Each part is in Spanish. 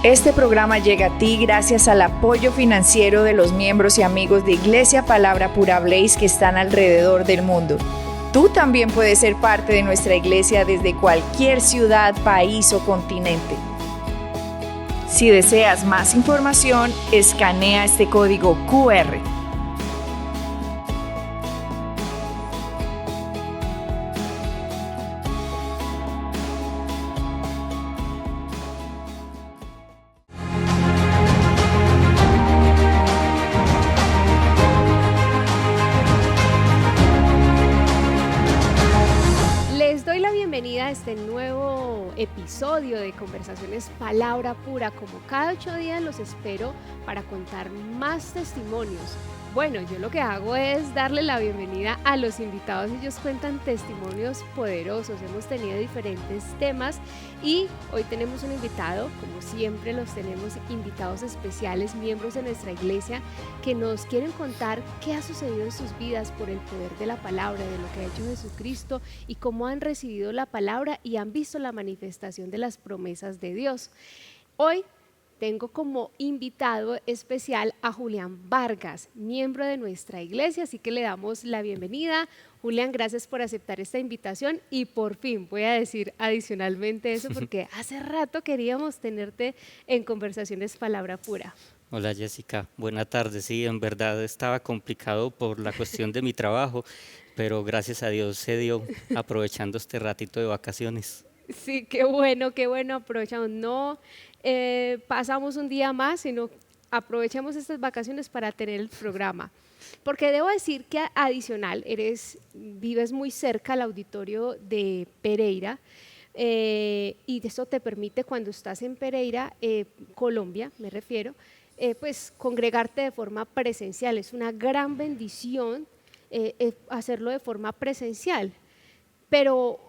Este programa llega a ti gracias al apoyo financiero de los miembros y amigos de Iglesia Palabra Pura Blaze que están alrededor del mundo. Tú también puedes ser parte de nuestra iglesia desde cualquier ciudad, país o continente. Si deseas más información, escanea este código QR. Este nuevo episodio de Conversaciones Palabra Pura. Como cada 8 días los espero para contar más testimonios. Bueno, yo lo que hago es darle la bienvenida a los invitados. Ellos cuentan testimonios poderosos. Hemos tenido diferentes temas y hoy tenemos un invitado, como siempre los tenemos invitados especiales, miembros de nuestra iglesia, que nos quieren contar qué ha sucedido en sus vidas por el poder de la palabra, de lo que ha hecho Jesucristo y cómo han recibido la palabra y han visto la manifestación de las promesas de Dios. Hoy tengo como invitado especial a Julián Vargas, miembro de nuestra iglesia, así que le damos la bienvenida. Julián, gracias por aceptar esta invitación y por fin voy a decir adicionalmente eso porque hace rato queríamos tenerte en Conversaciones Palabra Pura. Hola Jessica, buena tarde. Sí, en verdad estaba complicado por la cuestión de mi trabajo, pero gracias a Dios se dio aprovechando este ratito de vacaciones. Sí, qué bueno, aprovechamos. No pasamos un día más, sino aprovechamos estas vacaciones para tener el programa. Porque debo decir que adicional, vives muy cerca al auditorio de Pereira y eso te permite cuando estás en Pereira, Colombia me refiero, pues congregarte de forma presencial. Es una gran bendición hacerlo de forma presencial, pero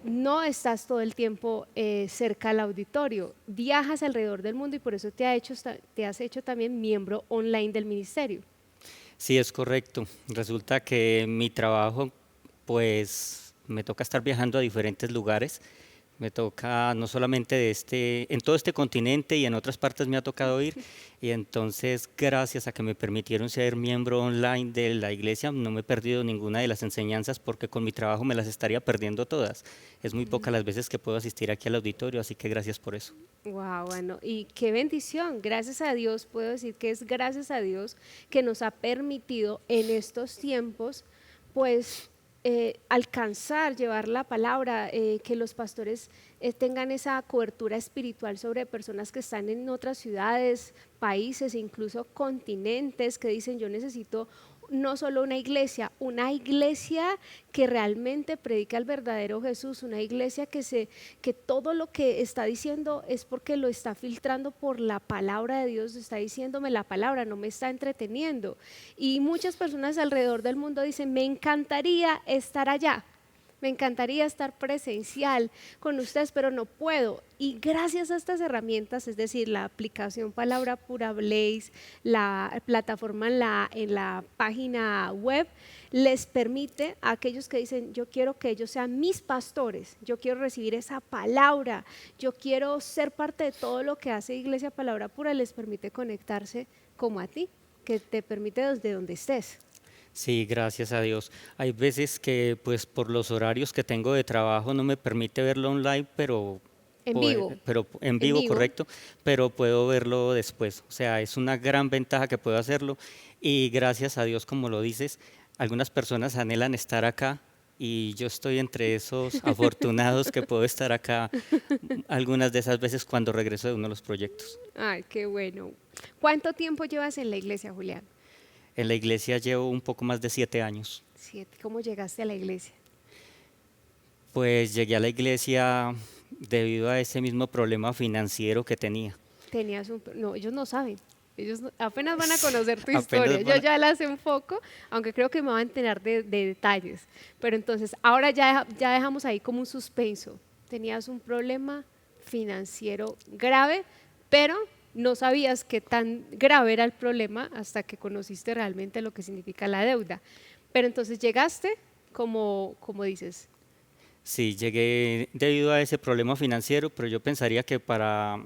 no estás todo el tiempo cerca al auditorio, viajas alrededor del mundo y por eso te has hecho también miembro online del ministerio. Sí, es correcto. Resulta que mi trabajo, pues me toca estar viajando a diferentes lugares. Me toca no solamente en todo este continente y en otras partes me ha tocado ir, y entonces gracias a que me permitieron ser miembro online de la iglesia, no me he perdido ninguna de las enseñanzas porque con mi trabajo me las estaría perdiendo todas. Es muy pocas las veces que puedo asistir aquí al auditorio, así que gracias por eso. Wow, bueno, y qué bendición, gracias a Dios, puedo decir que es gracias a Dios que nos ha permitido en estos tiempos, pues alcanzar, llevar la palabra, que los pastores tengan esa cobertura espiritual sobre personas que están en otras ciudades, países, incluso continentes, que dicen yo necesito no solo una iglesia que realmente predica el verdadero Jesús, una iglesia que todo lo que está diciendo es porque lo está filtrando por la palabra de Dios, está diciéndome la palabra, no me está entreteniendo. Y muchas personas alrededor del mundo dicen, me encantaría estar allá, me encantaría estar presencial con ustedes, pero no puedo. Y gracias a estas herramientas, es decir, la aplicación Palabra Pura Blaze, la plataforma en la página web, les permite a aquellos que dicen, yo quiero que ellos sean mis pastores, yo quiero recibir esa palabra, yo quiero ser parte de todo lo que hace Iglesia Palabra Pura, les permite conectarse como a ti, que te permite desde donde estés. Sí, gracias a Dios. Hay veces que pues por los horarios que tengo de trabajo no me permite verlo online, pero En vivo. En vivo, correcto, pero puedo verlo después. O sea, es una gran ventaja que puedo hacerlo y gracias a Dios, como lo dices, algunas personas anhelan estar acá y yo estoy entre esos afortunados que puedo estar acá algunas de esas veces cuando regreso de uno de los proyectos. Ay, qué bueno. ¿Cuánto tiempo llevas en la iglesia, Julián? En la iglesia llevo un poco más de 7 años. 7. ¿Cómo llegaste a la iglesia? Pues llegué a la iglesia debido a ese mismo problema financiero que tenía. No, ellos no saben. Apenas van a conocer tu historia. Yo ya las enfoco, aunque creo que me van a enterar de detalles. Pero entonces, ahora ya dejamos ahí como un suspenso. Tenías un problema financiero grave, pero no sabías qué tan grave era el problema hasta que conociste realmente lo que significa la deuda. Pero entonces llegaste, como dices. Sí, llegué debido a ese problema financiero, pero yo pensaría que para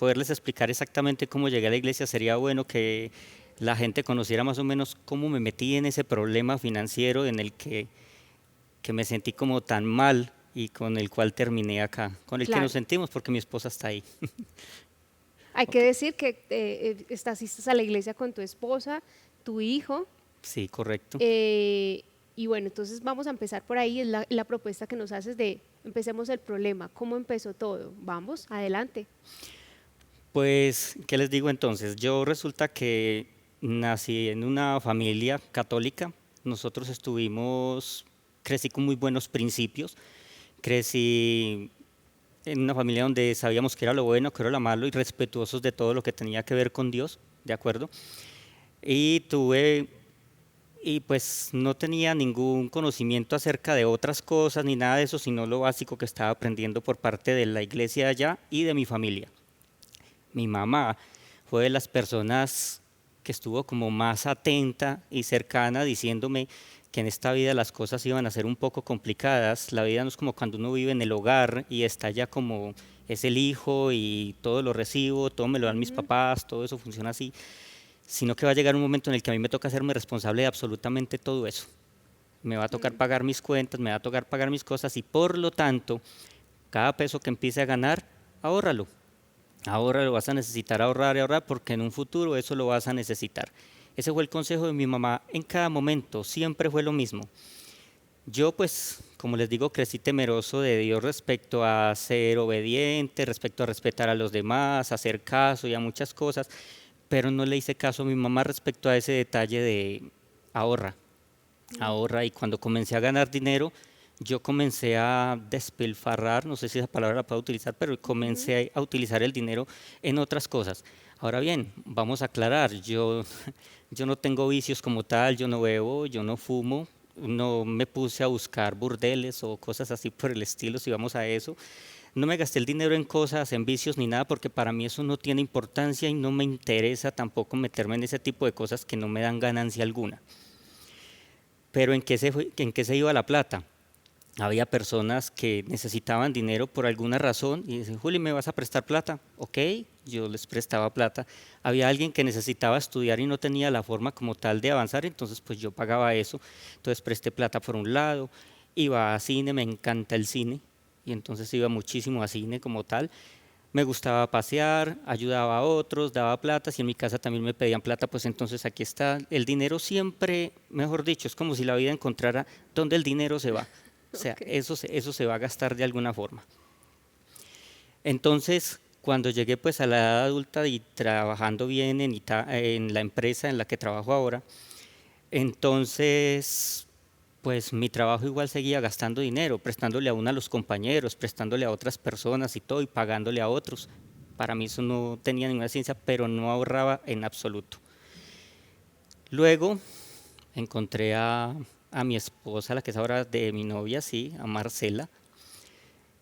poderles explicar exactamente cómo llegué a la iglesia, sería bueno que la gente conociera más o menos cómo me metí en ese problema financiero en el que me sentí como tan mal y con el cual terminé acá, con el que nos Claro. sentimos porque mi esposa está ahí. Hay que Ok. decir que asistes a la iglesia con tu esposa, tu hijo, Sí, correcto. eh, y bueno, entonces vamos a empezar por ahí, es la propuesta que nos haces de, empecemos el problema, ¿cómo empezó todo? Vamos, adelante. Pues, ¿qué les digo entonces? Yo resulta que nací en una familia católica. Nosotros crecí con muy buenos principios. Crecí en una familia donde sabíamos qué era lo bueno, qué era lo malo y respetuosos de todo lo que tenía que ver con Dios, ¿de acuerdo? Y pues no tenía ningún conocimiento acerca de otras cosas ni nada de eso, sino lo básico que estaba aprendiendo por parte de la iglesia allá y de mi familia. Mi mamá fue de las personas que estuvo como más atenta y cercana diciéndome que en esta vida las cosas iban a ser un poco complicadas. La vida no es como cuando uno vive en el hogar y está ya como es el hijo y todo lo recibo, todo me lo dan mis Ujú, papás, todo eso funciona así, sino que va a llegar un momento en el que a mí me toca hacerme responsable de absolutamente todo eso. Me va a tocar mm, pagar mis cuentas, me va a tocar pagar mis cosas y por lo tanto, cada peso que empiece a ganar, ahórralo. Ahora lo vas a necesitar ahorrar y ahorrar porque en un futuro eso lo vas a necesitar. Ese fue el consejo de mi mamá en cada momento, siempre fue lo mismo. Yo pues, como les digo, crecí temeroso de Dios respecto a ser obediente, respecto a respetar a los demás, a hacer caso y a muchas cosas, pero no le hice caso a mi mamá respecto a ese detalle de ahorra, mm, ahorra. Y cuando comencé a ganar dinero, yo comencé a despilfarrar, no sé si esa palabra la puedo utilizar, pero ujú, comencé a utilizar el dinero en otras cosas. Ahora bien, vamos a aclarar, yo no tengo vicios como tal, yo no bebo, yo no fumo, no me puse a buscar burdeles o cosas así por el estilo, si vamos a eso. No me gasté el dinero en cosas, en vicios ni nada, porque para mí eso no tiene importancia y no me interesa tampoco meterme en ese tipo de cosas que no me dan ganancia alguna. Pero en qué se iba la plata? Había personas que necesitaban dinero por alguna razón y dicen, Juli, ¿me vas a prestar plata? Ok, yo les prestaba plata. Había alguien que necesitaba estudiar y no tenía la forma como tal de avanzar, entonces pues yo pagaba eso. Entonces presté plata por un lado, iba a cine, me encanta el cine y entonces iba muchísimo a cine como tal. Me gustaba pasear, ayudaba a otros, daba plata, si en mi casa también me pedían plata, pues entonces aquí está. El dinero siempre, mejor dicho, es como si la vida encontrara dónde el dinero se va. O sea, ok. eso se va a gastar de alguna forma. Entonces, cuando llegué pues a la edad adulta y trabajando bien en la empresa en la que trabajo ahora, entonces pues mi trabajo igual seguía gastando dinero, prestándole aún a los compañeros, prestándole a otras personas y todo, y pagándole a otros. Para mí eso no tenía ninguna ciencia, pero no ahorraba en absoluto. Luego encontré a mi esposa, la que es ahora de mi novia, sí, a Marcela.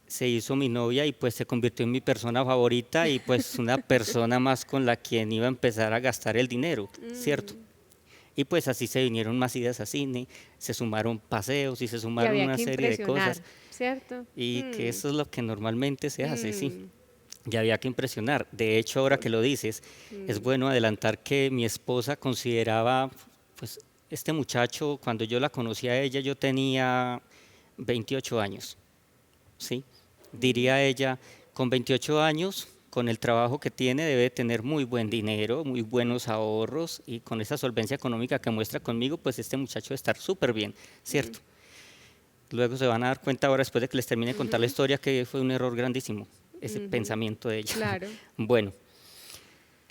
Se hizo mi novia y pues se convirtió en mi persona favorita y pues una persona más con la quien iba a empezar a gastar el dinero, ¿cierto? Mm, Y pues así se vinieron más ideas a cine, se sumaron paseos y se y sumaron había una que serie de cosas impresionar, ¿cierto? y que Mm, eso es lo que normalmente se hace, sí. mm, Ya había que impresionar. De hecho, ahora que lo dices, es mm, bueno adelantar que mi esposa consideraba, pues, este muchacho, cuando yo la conocí a ella, yo tenía 28 años, ¿sí? mm, Diría ella, con 28 años, con el trabajo que tiene, debe tener muy buen dinero, muy buenos ahorros y con esa solvencia económica que muestra conmigo, pues este muchacho debe estar súper bien, mm, ¿cierto? Luego se van a dar cuenta ahora, después de que les termine de contar la ujú, historia, que fue un error grandísimo, ese ujú, pensamiento de ella. claro. Bueno,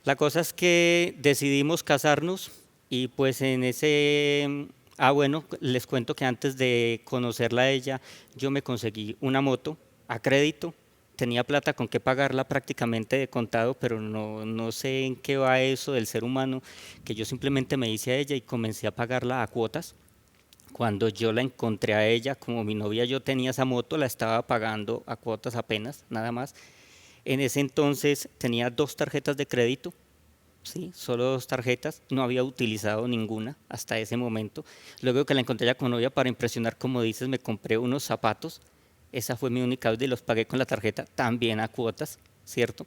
la cosa es que decidimos casarnos y pues en ese... Ah, bueno, les cuento que antes de conocerla a ella, yo me conseguí una moto a crédito. Tenía plata con qué pagarla prácticamente de contado, pero no sé en qué va eso del ser humano, que yo simplemente me hice a ella y comencé a pagarla a cuotas. Cuando yo la encontré a ella, como mi novia yo tenía esa moto, la estaba pagando a cuotas apenas, nada más. En ese entonces tenía dos tarjetas de crédito, sí, solo dos tarjetas, no había utilizado ninguna hasta ese momento. Luego que la encontré ya con novia para impresionar, como dices, me compré unos zapatos. Esa fue mi única vez y los pagué con la tarjeta también a cuotas, ¿cierto?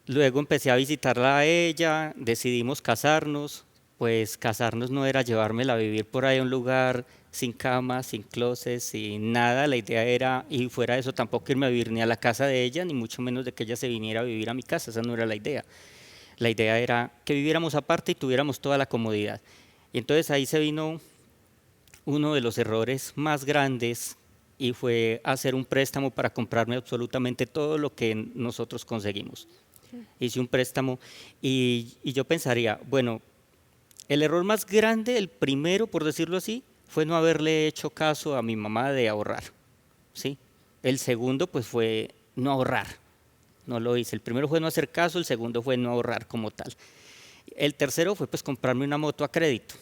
Luego empecé a visitarla a ella, decidimos casarnos, pues casarnos no era llevármela a vivir por ahí a un lugar sin cama, sin closet, sin nada, la idea era, y fuera de eso tampoco irme a vivir ni a la casa de ella, ni mucho menos de que ella se viniera a vivir a mi casa, esa no era la idea. La idea era que viviéramos aparte y tuviéramos toda la comodidad. Y entonces ahí se vino uno de los errores más grandes y fue hacer un préstamo para comprarme absolutamente todo lo que nosotros conseguimos. Hice un préstamo y yo pensaría, bueno, el error más grande, el primero, por decirlo así, fue no haberle hecho caso a mi mamá de ahorrar, ¿sí? El segundo, pues, fue no ahorrar, no lo hice. El primero fue no hacer caso, el segundo fue no ahorrar como tal. El tercero fue, pues, comprarme una moto a crédito,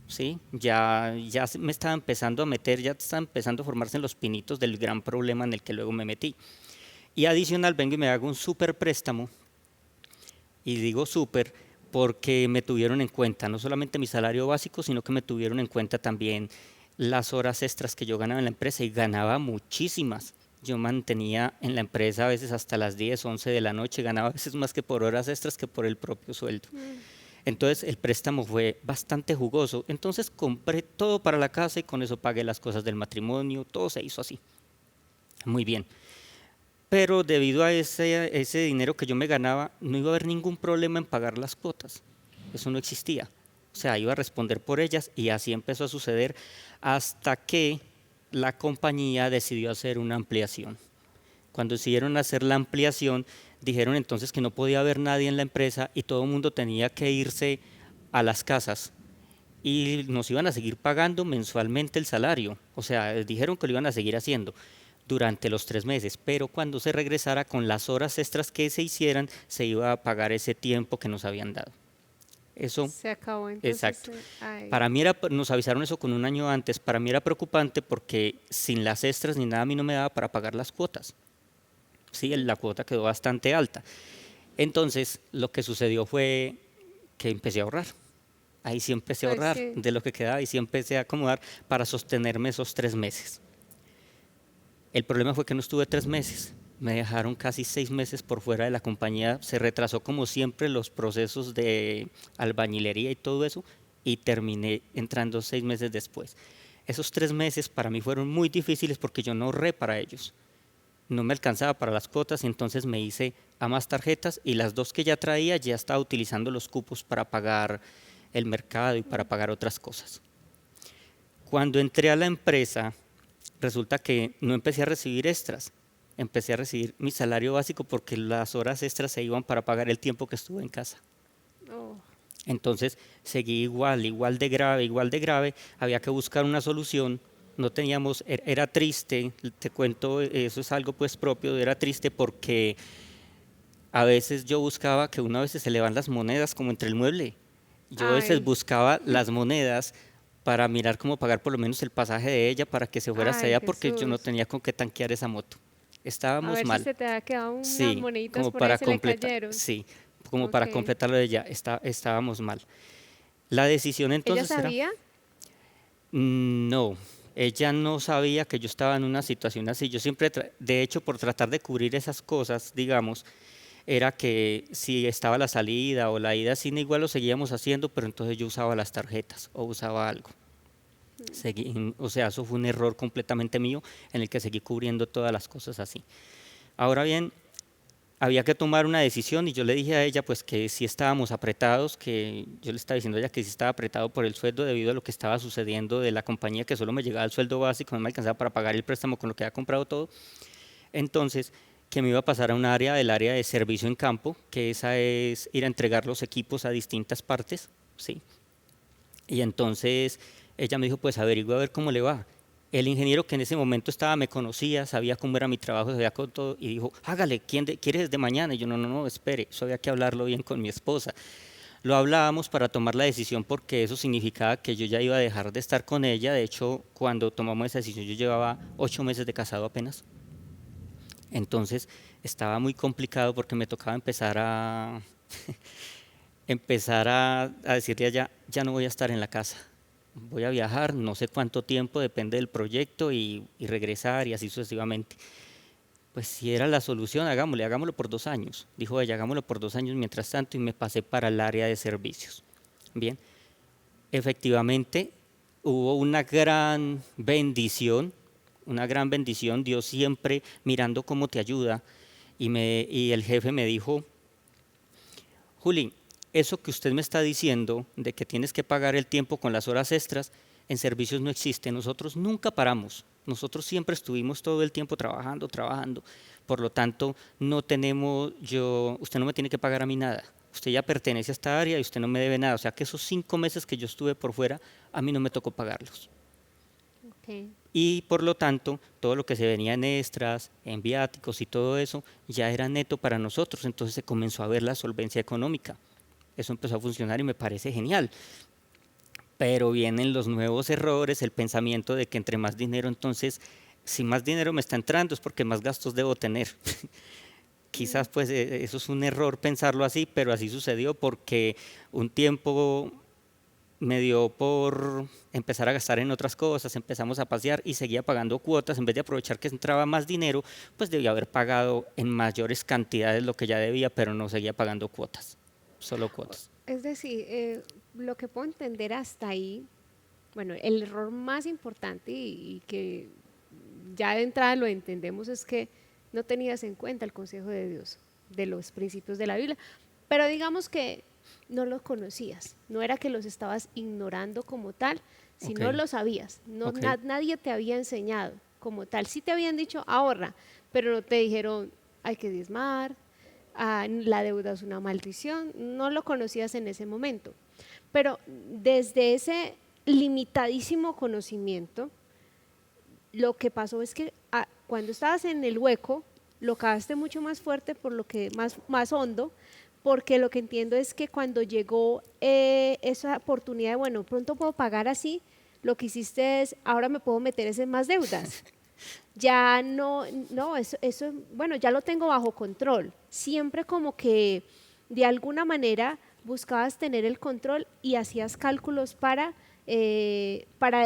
¿sí? Ya me estaba empezando a meter, ya estaba empezando a formarse en los pinitos del gran problema en el que luego me metí. Y adicional vengo y me hago un súper préstamo, y digo súper porque me tuvieron en cuenta no solamente mi salario básico, sino que me tuvieron en cuenta también las horas extras que yo ganaba en la empresa y ganaba muchísimas. Yo mantenía en la empresa a veces hasta las 10, 11 de la noche, ganaba a veces más que por horas extras que por el propio sueldo. Entonces el préstamo fue bastante jugoso. Entonces compré todo para la casa y con eso pagué las cosas del matrimonio, todo se hizo así. Muy bien. Pero debido a ese dinero que yo me ganaba, no iba a haber ningún problema en pagar las cuotas. Eso no existía. O sea, iba a responder por ellas y así empezó a suceder hasta que la compañía decidió hacer una ampliación. Cuando decidieron hacer la ampliación, dijeron entonces que no podía haber nadie en la empresa y todo el mundo tenía que irse a las casas y nos iban a seguir pagando mensualmente el salario. O sea, dijeron que lo iban a seguir haciendo durante los 3 meses, pero cuando se regresara con las horas extras que se hicieran, se iba a pagar ese tiempo que nos habían dado. Eso, Se acabó entonces. exacto. Para mí nos avisaron eso con un año antes, para mí era preocupante porque sin las extras ni nada a mí no me daba para pagar las cuotas. Sí, la cuota quedó bastante alta. Entonces, lo que sucedió fue que empecé a ahorrar. Ahí sí empecé a Pues ahorrar sí. de lo que quedaba y sí empecé a acomodar para sostenerme esos 3 meses. El problema fue que no estuve 3 meses, me dejaron casi 6 meses por fuera de la compañía, se retrasó como siempre los procesos de albañilería y todo eso y terminé entrando 6 meses después. Esos 3 meses para mí fueron muy difíciles porque yo no ahorré para ellos, no me alcanzaba para las cuotas y entonces me hice a más tarjetas y las dos que ya traía ya estaba utilizando los cupos para pagar el mercado y para pagar otras cosas. Cuando entré a la empresa, resulta que no empecé a recibir extras, empecé a recibir mi salario básico porque las horas extras se iban para pagar el tiempo que estuve en casa. Oh, Entonces seguí igual de grave, había que buscar una solución, no teníamos, era triste, te cuento, eso es algo pues propio, era triste porque a veces yo buscaba que una vez se le van las monedas como entre el mueble. Yo a veces ay, buscaba las monedas para mirar cómo pagar por lo menos el pasaje de ella para que se fuera hasta ay, allá porque yo no Jesús. tenía con qué tanquear esa moto. A Estábamos ver si mal. se te ha quedado unas Sí, moneditas como por ahí, para se le completar, cayeron. sí, como Ok. para completar lo de ella, estábamos mal. La decisión ¿Ella entonces era, sabía? no, ella no sabía que yo estaba en una situación así. Yo siempre, de hecho, por tratar de cubrir esas cosas, digamos, era que si estaba la salida o la ida al cine, igual lo seguíamos haciendo, pero entonces yo usaba las tarjetas o usaba algo. O sea, eso fue un error completamente mío en el que seguí cubriendo todas las cosas así. Ahora bien, había que tomar una decisión y yo le dije a ella pues que si estábamos apretados, que yo le estaba diciendo a ella que si estaba apretado por el sueldo debido a lo que estaba sucediendo de la compañía, que solo me llegaba el sueldo básico, no me alcanzaba para pagar el préstamo con lo que había comprado todo. Entonces, que me iba a pasar a un área, del área de servicio en campo, que esa es ir a entregar los equipos a distintas partes, ¿sí? Y entonces ella me dijo, pues averigua a ver cómo le va. El ingeniero que en ese momento estaba me conocía, sabía cómo era mi trabajo, sabía con todo, y dijo, hágale, ¿quiere desde mañana? Y yo, no, espere, eso había que hablarlo bien con mi esposa. Lo hablábamos para tomar la decisión porque eso significaba que yo ya iba a dejar de estar con ella. De hecho, cuando tomamos esa decisión yo llevaba 8 meses de casado apenas. Entonces estaba muy complicado porque me tocaba empezar a decirle a ella, ya no voy a estar en la casa, voy a viajar, no sé cuánto tiempo, depende del proyecto y regresar y así sucesivamente. pues si era la solución, hagámoslo por 2 años. Dijo ella, hagámoslo por 2 años mientras tanto y me pasé para el área de servicios. Bien, efectivamente hubo una gran bendición, Dios siempre mirando cómo te ayuda. Y el jefe me dijo, Juli, eso que usted me está diciendo de que tienes que pagar el tiempo con las horas extras, en servicios no existe. Nosotros nunca paramos. Nosotros siempre estuvimos todo el tiempo trabajando, trabajando. Por lo tanto, usted no me tiene que pagar a mí nada. Usted ya pertenece a esta área y usted no me debe nada. O sea que esos 5 meses que yo estuve por fuera, a mí no me tocó pagarlos. Okay. Y por lo tanto, todo lo que se venía en extras, en viáticos y todo eso, ya era neto para nosotros. Entonces se comenzó a ver la solvencia económica. Eso empezó a funcionar y me parece genial. Pero vienen los nuevos errores, el pensamiento de que entre más dinero, entonces, si más dinero me está entrando es porque más gastos debo tener. Quizás pues eso es un error pensarlo así, pero así sucedió porque un tiempo me dio por empezar a gastar en otras cosas, empezamos a pasear y seguía pagando cuotas. En vez de aprovechar que entraba más dinero, pues debía haber pagado en mayores cantidades lo que ya debía, pero no seguía pagando cuotas, solo cuotas. Es decir, lo que puedo entender hasta ahí, bueno, el error más importante y que ya de entrada lo entendemos es que no tenías en cuenta el consejo de Dios, de los principios de la Biblia, pero digamos que no los conocías, no era que los estabas ignorando como tal, sino Ok. los sabías, no, Ok. nadie te había enseñado como tal, sí te habían dicho ahorra, pero no te dijeron hay que diezmar, la deuda es una maldición, no lo conocías en ese momento, pero desde ese limitadísimo conocimiento, lo que pasó es que cuando estabas en el hueco, lo cavaste mucho más fuerte, por lo que más hondo, porque lo que entiendo es que cuando llegó esa oportunidad de, bueno, pronto puedo pagar así, lo que hiciste es, ahora me puedo meter en más deudas. Ya no, eso, bueno, ya lo tengo bajo control. Siempre como que de alguna manera buscabas tener el control y hacías cálculos para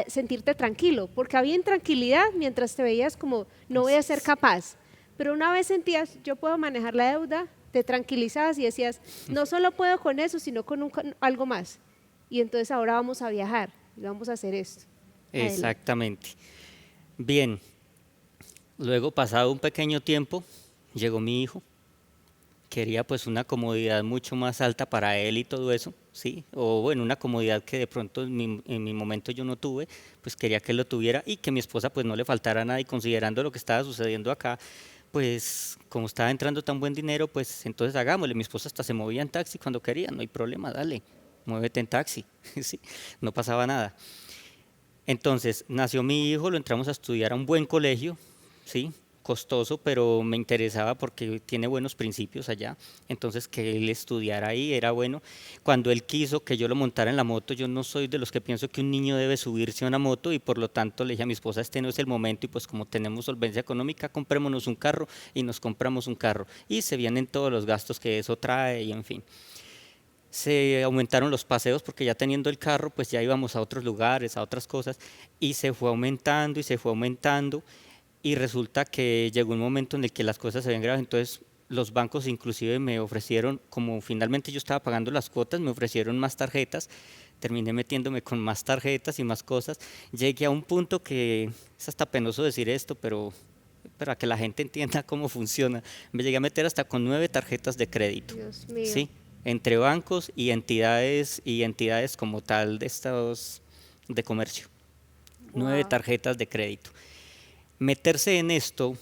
sentirte tranquilo, porque había intranquilidad mientras te veías como no voy a ser capaz, pero una vez sentías yo puedo manejar la deuda, te tranquilizabas y decías no solo puedo con eso, sino con algo más, y entonces ahora vamos a viajar y vamos a hacer esto. Adelante. Exactamente. Bien, luego pasado un pequeño tiempo, llegó mi hijo. Quería pues una comodidad mucho más alta para él y todo eso, ¿sí? O bueno, una comodidad que de pronto en mi momento yo no tuve, pues quería que él lo tuviera y que mi esposa pues no le faltara nada, y considerando lo que estaba sucediendo acá, pues como estaba entrando tan buen dinero, pues entonces hagámosle. Mi esposa hasta se movía en taxi cuando quería, no hay problema, dale, muévete en taxi, ¿sí? No pasaba nada. Entonces nació mi hijo, lo entramos a estudiar a un buen colegio, ¿sí? Costoso, pero me interesaba porque tiene buenos principios allá. Entonces que él estudiara ahí era bueno. Cuando él quiso que yo lo montara en la moto, yo no soy de los que pienso que un niño debe subirse a una moto, y por lo tanto le dije a mi esposa, este no es el momento, y pues como tenemos solvencia económica, comprémonos un carro, y nos compramos un carro. Y se vienen todos los gastos que eso trae y en fin. Se aumentaron los paseos porque ya teniendo el carro, pues ya íbamos a otros lugares, a otras cosas, y se fue aumentando y se fue aumentando, y resulta que llegó un momento en el que las cosas se ven graves. Entonces los bancos inclusive me ofrecieron, como finalmente yo estaba pagando las cuotas, me ofrecieron más tarjetas, terminé metiéndome con más tarjetas y más cosas. Llegué a un punto que es hasta penoso decir esto, pero para que la gente entienda cómo funciona, me llegué a meter hasta con 9 tarjetas de crédito, Dios mío. ¿sí? Entre bancos y entidades como tal de estados de comercio. Nueve Wow. tarjetas de crédito. Meterse en esto,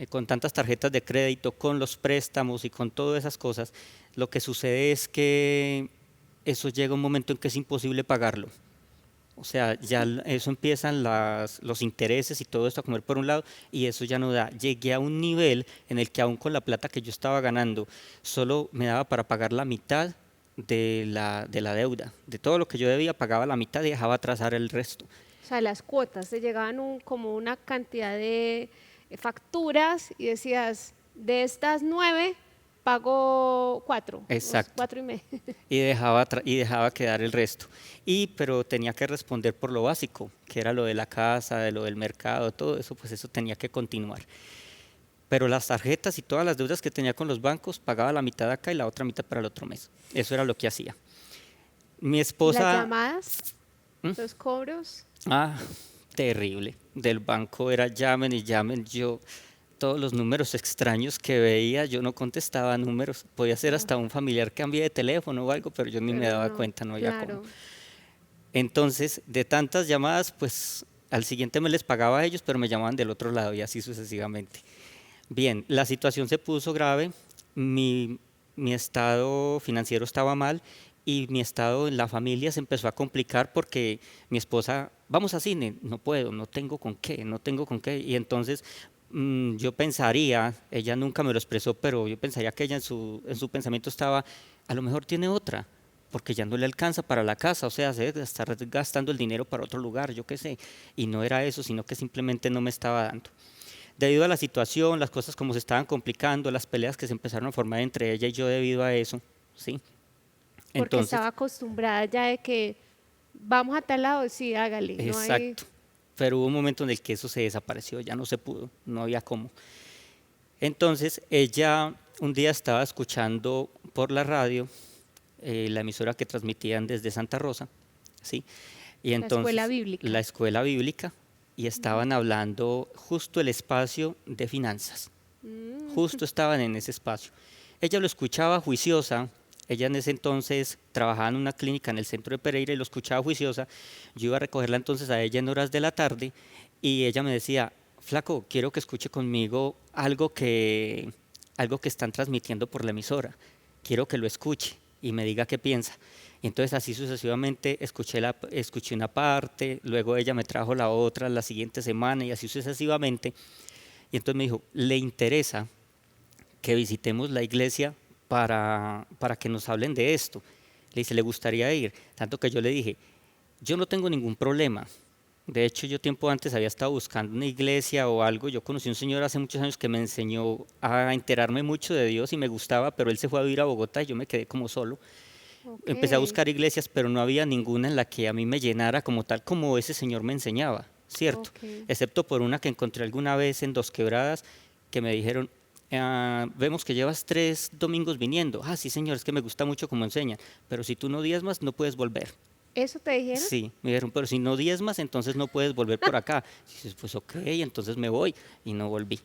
con tantas tarjetas de crédito, con los préstamos y con todas esas cosas, lo que sucede es que eso llega un momento en que es imposible pagarlo. O sea, ya eso empiezan los intereses y todo esto a comer por un lado, y eso ya no da. Llegué a un nivel en el que aún con la plata que yo estaba ganando, solo me daba para pagar la mitad de la deuda. De todo lo que yo debía, pagaba la mitad y dejaba atrasar el resto. O sea, las cuotas, te llegaban como una cantidad de facturas y decías, de estas 9, pago 4, Exacto. 4,5. Y dejaba quedar el resto. Pero tenía que responder por lo básico, que era lo de la casa, de lo del mercado, todo eso, pues eso tenía que continuar. pero las tarjetas y todas las deudas que tenía con los bancos, pagaba la mitad acá y la otra mitad para el otro mes. Eso era lo que hacía. Mi ¿Y las esposa, llamadas, ¿Mm? los cobros? ah, terrible, del banco era llamen y llamen, yo todos los números extraños que veía, yo no contestaba números, podía ser Ah, hasta un familiar cambie de teléfono o algo, pero yo ni me pero daba no, cuenta, no había cómo. claro. Entonces, de tantas llamadas, pues al siguiente me les pagaba a ellos, pero me llamaban del otro lado y así sucesivamente. Bien, la situación se puso grave, mi, mi estado financiero estaba mal y mi estado en la familia se empezó a complicar porque mi esposa, vamos a cine, no puedo, no tengo con qué, no tengo con qué. Y entonces yo pensaría, ella nunca me lo expresó, pero yo pensaría que ella en su pensamiento estaba, a lo mejor tiene otra, porque ya no le alcanza para la casa, o sea, se debe estar gastando el dinero para otro lugar, yo qué sé. Y no era eso, sino que simplemente no me estaba dando. Debido a la situación, las cosas como se estaban complicando, las peleas que se empezaron a formar entre ella y yo debido a eso, ¿sí? Porque Entonces, estaba acostumbrada ya de que vamos a tal lado, sí, hágale, no hay... exacto. Pero hubo un momento en el que eso se desapareció, ya no se pudo, no había cómo. Entonces, ella un día estaba escuchando por la radio la emisora que transmitían desde Santa Rosa, ¿sí? Y La escuela entonces bíblica. la escuela bíblica y estaban hablando justo el espacio de finanzas. Mm, Justo estaban en ese espacio. Ella lo escuchaba juiciosa, ella en ese entonces trabajaba en una clínica en el centro de Pereira y lo escuchaba juiciosa. Yo iba a recogerla entonces a ella en horas de la tarde y ella me decía, flaco, quiero que escuche conmigo algo que están transmitiendo por la emisora. Quiero que lo escuche y me diga qué piensa. Y entonces así sucesivamente escuché una parte, luego ella me trajo la otra la siguiente semana y así sucesivamente. Y entonces me dijo, ¿le interesa que visitemos la iglesia para que nos hablen de esto? Le dice, ¿le gustaría ir? Tanto que yo le dije, yo no tengo ningún problema. De hecho, yo tiempo antes había estado buscando una iglesia o algo. Yo conocí a un señor hace muchos años que me enseñó a enterarme mucho de Dios y me gustaba, pero él se fue a vivir a Bogotá y yo me quedé como solo. ok, Empecé a buscar iglesias, pero no había ninguna en la que a mí me llenara como tal como ese señor me enseñaba, ¿cierto? ok. Excepto por una que encontré alguna vez en Dos Quebradas, que me dijeron, vemos que llevas 3 domingos viniendo. Ah, sí, señor, es que me gusta mucho como enseñan, pero si tú no diezmas, no puedes volver. ¿Eso te dijeron? Sí, me dijeron, pero si no diezmas, entonces no puedes volver por acá. Y dices, pues ok, entonces me voy, y no volví.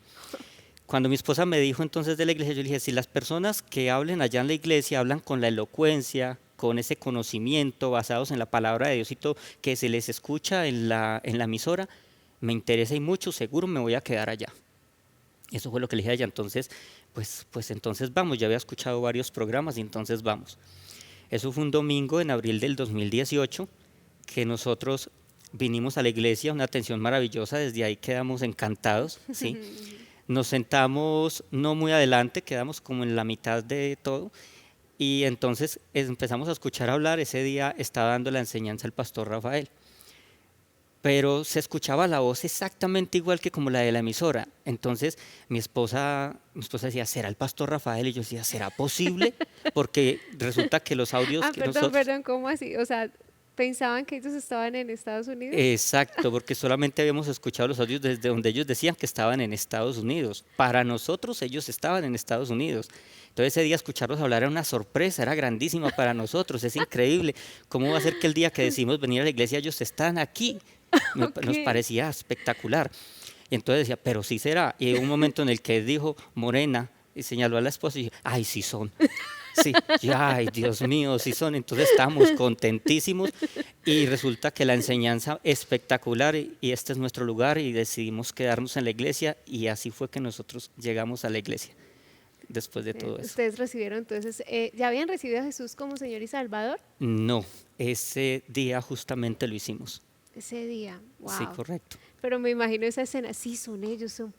Cuando mi esposa me dijo entonces de la iglesia, yo le dije, si las personas que hablen allá en la iglesia hablan con la elocuencia, con ese conocimiento basados en la palabra de Dios y todo, que se les escucha en la emisora, me interesa y mucho, seguro me voy a quedar allá. Eso fue lo que le dije a ella, entonces, pues entonces vamos, ya había escuchado varios programas y entonces vamos. Eso fue un domingo en abril del 2018 que nosotros vinimos a la iglesia, una atención maravillosa, desde ahí quedamos encantados, ¿sí? Nos sentamos no muy adelante, quedamos como en la mitad de todo y entonces empezamos a escuchar hablar. Ese día estaba dando la enseñanza el pastor Rafael, pero se escuchaba la voz exactamente igual que como la de la emisora. Entonces mi esposa decía, ¿será el pastor Rafael? Y yo decía, ¿será posible? Porque resulta que los audios Ah, que perdón, nosotros... perdón, ¿cómo así? O sea, ¿pensaban que ellos estaban en Estados Unidos? Exacto, porque solamente habíamos escuchado los audios desde donde ellos decían que estaban en Estados Unidos. Para nosotros ellos estaban en Estados Unidos. Entonces ese día escucharlos hablar era una sorpresa, era grandísima para nosotros, es increíble. ¿Cómo va a ser que el día que decimos venir a la iglesia ellos están aquí? Nos Ok. parecía espectacular. Y entonces decía, pero sí será. Y hubo un momento en el que dijo Morena y señaló a la esposa y dije, ay, sí son. Sí, ya, ay, Dios mío, sí son. Entonces estábamos contentísimos y resulta que la enseñanza espectacular y este es nuestro lugar y decidimos quedarnos en la iglesia y así fue que nosotros llegamos a la iglesia después de todo eso. Ustedes recibieron entonces, ¿ya habían recibido a Jesús como Señor y Salvador? No, ese día justamente lo hicimos. Ese día, Sí, wow. correcto. Pero me imagino esa escena, sí, son ellos, son,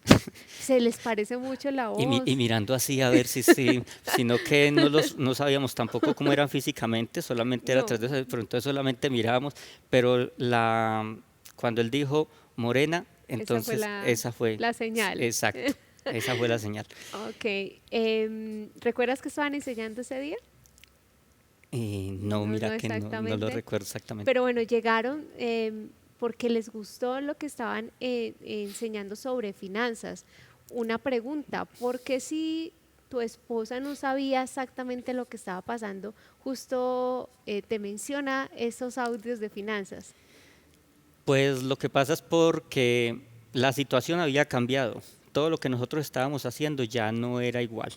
se les parece mucho la Y voz. mirando así a ver si, sino que no sabíamos tampoco cómo eran físicamente, solamente era No, tras de eso, pero entonces solamente mirábamos, pero cuando él dijo morena, esa fue entonces esa fue, la señal. exacto, esa fue la señal. Ok, ¿recuerdas que estaban enseñando ese día? No, No, mira no que no lo exactamente. recuerdo exactamente. Pero bueno, llegaron porque les gustó lo que estaban enseñando sobre finanzas. una pregunta, ¿por qué si tu esposa no sabía exactamente lo que estaba pasando, justo te menciona esos audios de finanzas? Pues lo que pasa es porque la situación había cambiado. Todo lo que nosotros estábamos haciendo ya no era igual.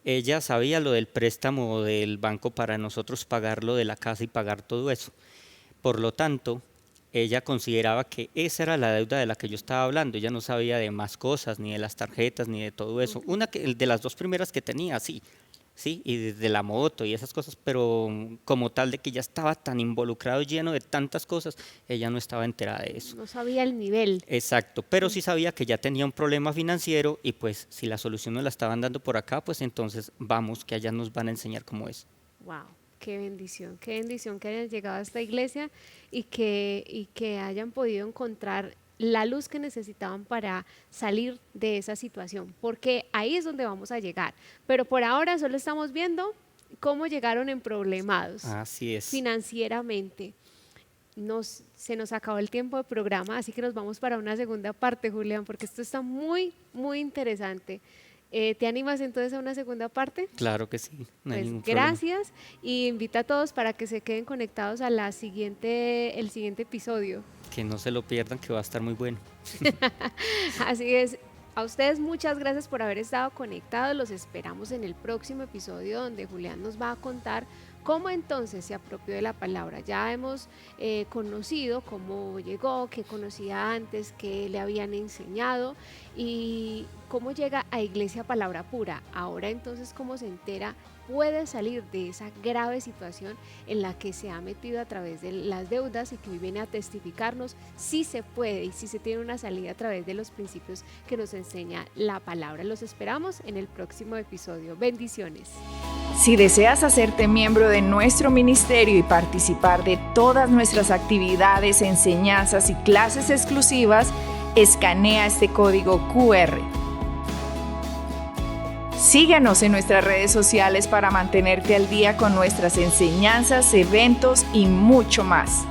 Ella sabía lo del préstamo del banco para nosotros pagar lo de la casa y pagar todo eso. Por lo tanto, ella consideraba que esa era la deuda de la que yo estaba hablando. Ella no sabía de más cosas, ni de las tarjetas, ni de todo eso. Una de las dos primeras que tenía, sí, sí, y de la moto y esas cosas, pero como tal de que ya estaba tan involucrado, lleno de tantas cosas, ella no estaba enterada de eso. No sabía el nivel. Exacto, pero sí sabía que ya tenía un problema financiero y pues si la solución nos la estaban dando por acá, pues entonces vamos, que allá nos van a enseñar cómo es. Wow, qué bendición que hayan llegado a esta iglesia y que hayan podido encontrar la luz que necesitaban para salir de esa situación, porque ahí es donde vamos a llegar. Pero por ahora solo estamos viendo cómo llegaron en problemados Así es. financieramente. Se nos acabó el tiempo de programa, así que nos vamos para una segunda parte, Julián, porque esto está muy, muy interesante. ¿Te animas entonces a una segunda parte? Claro que sí, no hay Pues ningún problema. gracias y invita a todos para que se queden conectados a el siguiente episodio. Que no se lo pierdan, que va a estar muy bueno. Así es. A ustedes muchas gracias por haber estado conectados. Los esperamos en el próximo episodio donde Julián nos va a contar cómo entonces se apropió de la palabra. Ya hemos conocido cómo llegó, qué conocía antes, qué le habían enseñado y cómo llega a Iglesia Palabra Pura. Ahora entonces cómo se entera, puede salir de esa grave situación en la que se ha metido a través de las deudas y que hoy viene a testificarnos si se puede y si se tiene una salida a través de los principios que nos enseña la palabra. Los esperamos en el próximo episodio. Bendiciones. Si deseas hacerte miembro de nuestro ministerio y participar de todas nuestras actividades, enseñanzas y clases exclusivas, escanea este código QR. Síguenos en nuestras redes sociales para mantenerte al día con nuestras enseñanzas, eventos y mucho más.